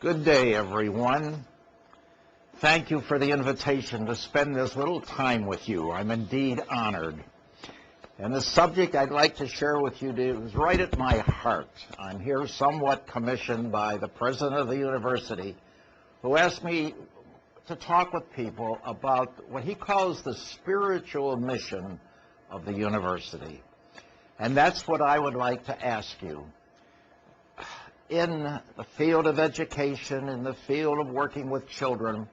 Good day, everyone. Thank you for the invitation to spend this little time with you. I'm indeed honored. And the subject I'd like to share with you is right at my heart. I'm here somewhat commissioned by the president of the university, who asked me to talk with people about what he calls the spiritual mission of the university. And that's what I would like to ask you. In the field of education, in the field of working with children,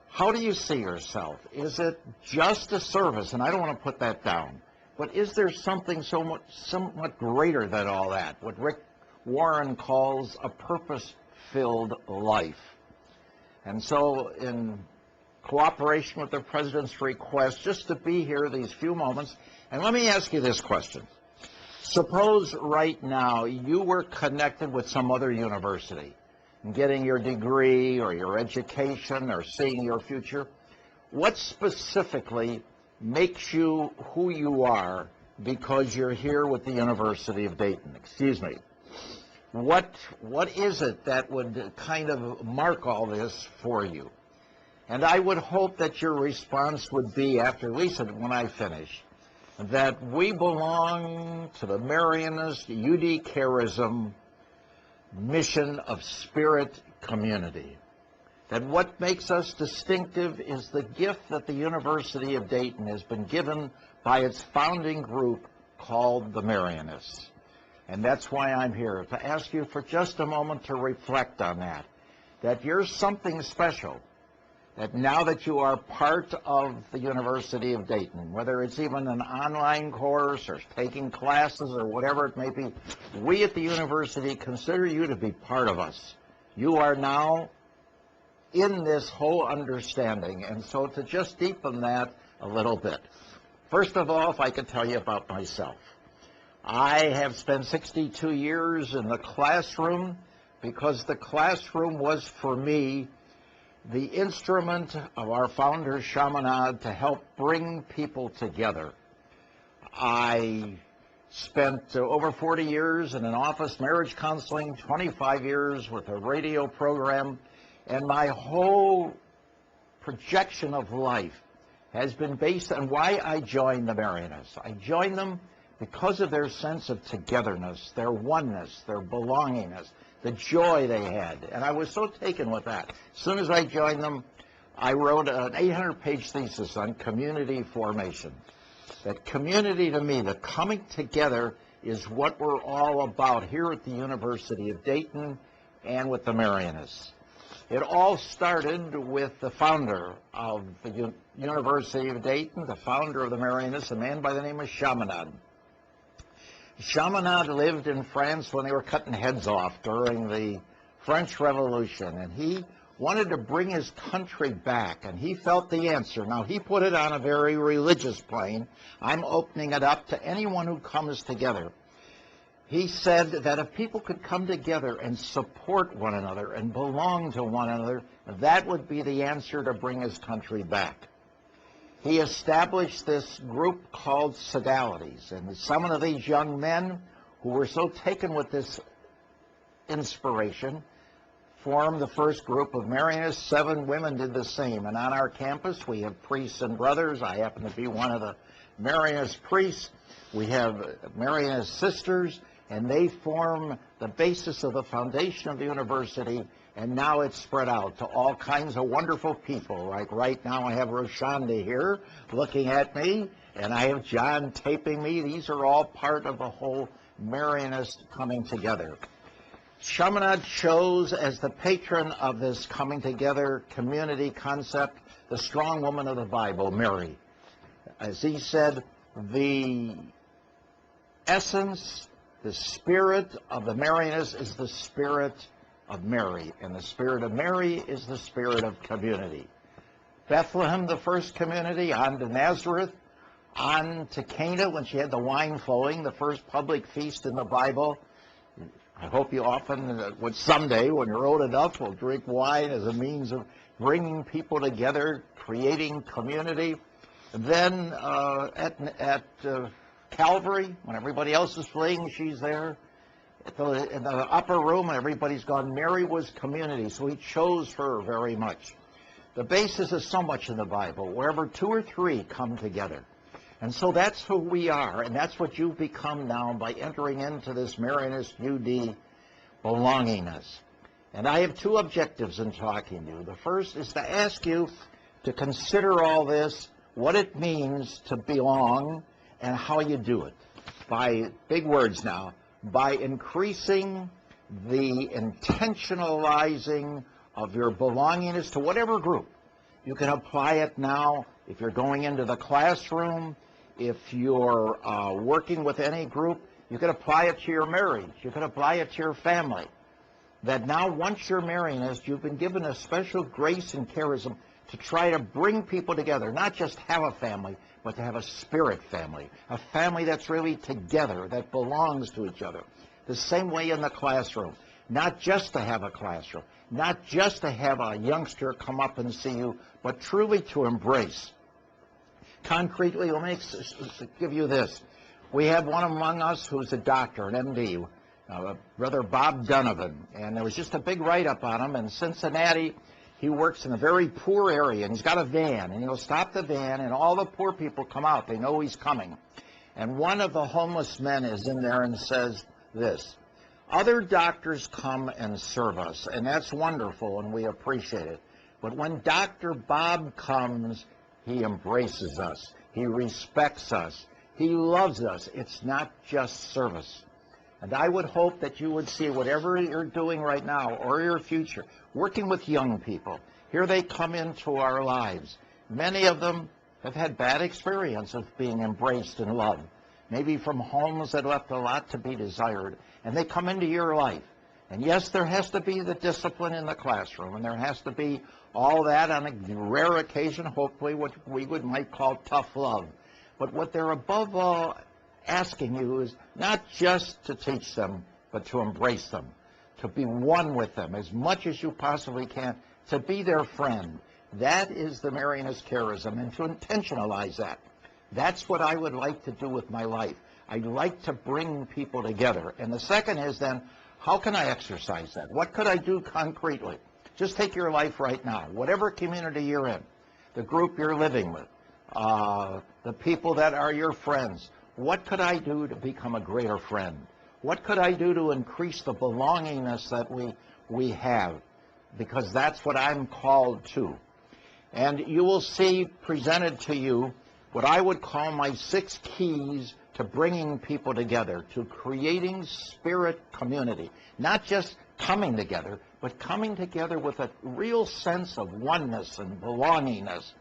how do you see yourself? Is it just a service? And I don't want to put that down. But is there something somewhat greater than all that? What Rick Warren calls a purpose-filled life. And so in cooperation with the president's request, just to be here these few moments, and let me ask you this question. Suppose right now you were connected with some other university and getting your degree or your education or seeing your future. What specifically makes you who you are because you're here with the University of Dayton? Excuse me. What is it that would kind of mark all this for you? And I would hope that your response would be, after at least when I finish, that we belong to the Marianist UD Charism mission of spirit community. That what makes us distinctive is the gift that the University of Dayton has been given by its founding group called the Marianists. And that's why I'm here, to ask you for just a moment to reflect on that. That you're something special. That now that you are part of the University of Dayton, whether it's even an online course or taking classes or whatever it may be, we at the university consider you to be part of us. You are now in this whole understanding. And so to just deepen that a little bit. First of all, if I could tell you about myself. I have spent 62 years in the classroom because the classroom was, for me, the instrument of our founder, Chaminade, to help bring people together. I spent over 40 years in an office marriage counseling, 25 years with a radio program, and my whole projection of life has been based on why I joined the Marianists. I joined them because of their sense of togetherness, their oneness, their belongingness, the joy they had. And I was so taken with that. As soon as I joined them, I wrote an 800-page thesis on community formation. That community, to me, the coming together, is what we're all about here at the University of Dayton and with the Marianists. It all started with the founder of the University of Dayton, the founder of the Marianists, a man by the name of Chaminade. Chaminade lived in France when they were cutting heads off during the French Revolution, and he wanted to bring his country back, and he felt the answer. Now, he put it on a very religious plane. I'm opening it up to anyone who comes together. He said that if people could come together and support one another and belong to one another, that would be the answer to bring his country back. He established this group called Sodalities, and some of these young men who were so taken with this inspiration formed the first group of Marianists. 7 women did the same, and on our campus we have priests and brothers. I happen to be one of the Marianist priests. We have Marianist sisters, and they form the basis of the foundation of the university. And now it's spread out to all kinds of wonderful people. Like right now I have Roshanda here looking at me, and I have John taping me. These are all part of the whole Marianist coming together. Chaminade chose as the patron of this coming together community concept the strong woman of the Bible, Mary. As he said, the essence, the spirit of the Marianists is the spirit of Mary, and the spirit of Mary is the spirit of community. Bethlehem, the first community, on to Nazareth, on to Cana when she had the wine flowing, the first public feast in the Bible. I hope you often, someday when you're old enough, will drink wine as a means of bringing people together, creating community. Then at Calvary, when everybody else is fleeing, she's there. in the upper room, and everybody's gone. Mary was community, so he chose her very much. The basis is so much in the Bible, wherever two or three come together. And so that's who we are, and that's what you've become now by entering into this Marianist UD belongingness. And I have two objectives in talking to you. The first is to ask you to consider all this, what it means to belong, and how you do it. By, big words now, by increasing the intentionalizing of your belongingness to whatever group. You can apply it now if you're going into the classroom, if you're working with any group. You can apply it to your marriage. You can apply it to your family. That now, once you're Marianist, you've been given a special grace and charism to try to bring people together, not just have a family, but to have a spirit family, a family that's really together, that belongs to each other. The same way in the classroom, not just to have a classroom, not just to have a youngster come up and see you, but truly to embrace. Concretely, let me give you this. We have one among us who's a doctor, an MD, Brother Bob Donovan, and there was just a big write-up on him in Cincinnati. He works in a very poor area, and he's got a van, and he'll stop the van, and all the poor people come out. They know he's coming. And one of the homeless men is in there and says this: other doctors come and serve us, and that's wonderful, and we appreciate it. But when Dr. Bob comes, he embraces us. He respects us. He loves us. It's not just service. And I would hope that you would see whatever you're doing right now or your future, working with young people. Here they come into our lives. Many of them have had bad experience of being embraced and loved, maybe from homes that left a lot to be desired, and they come into your life. And yes, there has to be the discipline in the classroom, and there has to be all that on a rare occasion, hopefully what we might call tough love. But what they're above all asking you is not just to teach them, but to embrace them, to be one with them as much as you possibly can, to be their friend. That is the Marianist charism, and to intentionalize that. That's what I would like to do with my life. I'd like to bring people together. And the second is then, how can I exercise that? What could I do concretely? Just take your life right now, whatever community you're in, the group you're living with, the people that are your friends. What could I do to become a greater friend? What could I do to increase the belongingness that we have? Because that's what I'm called to. And you will see presented to you what I would call my 6 keys to bringing people together, to creating spirit community. Not just coming together, but coming together with a real sense of oneness and belongingness.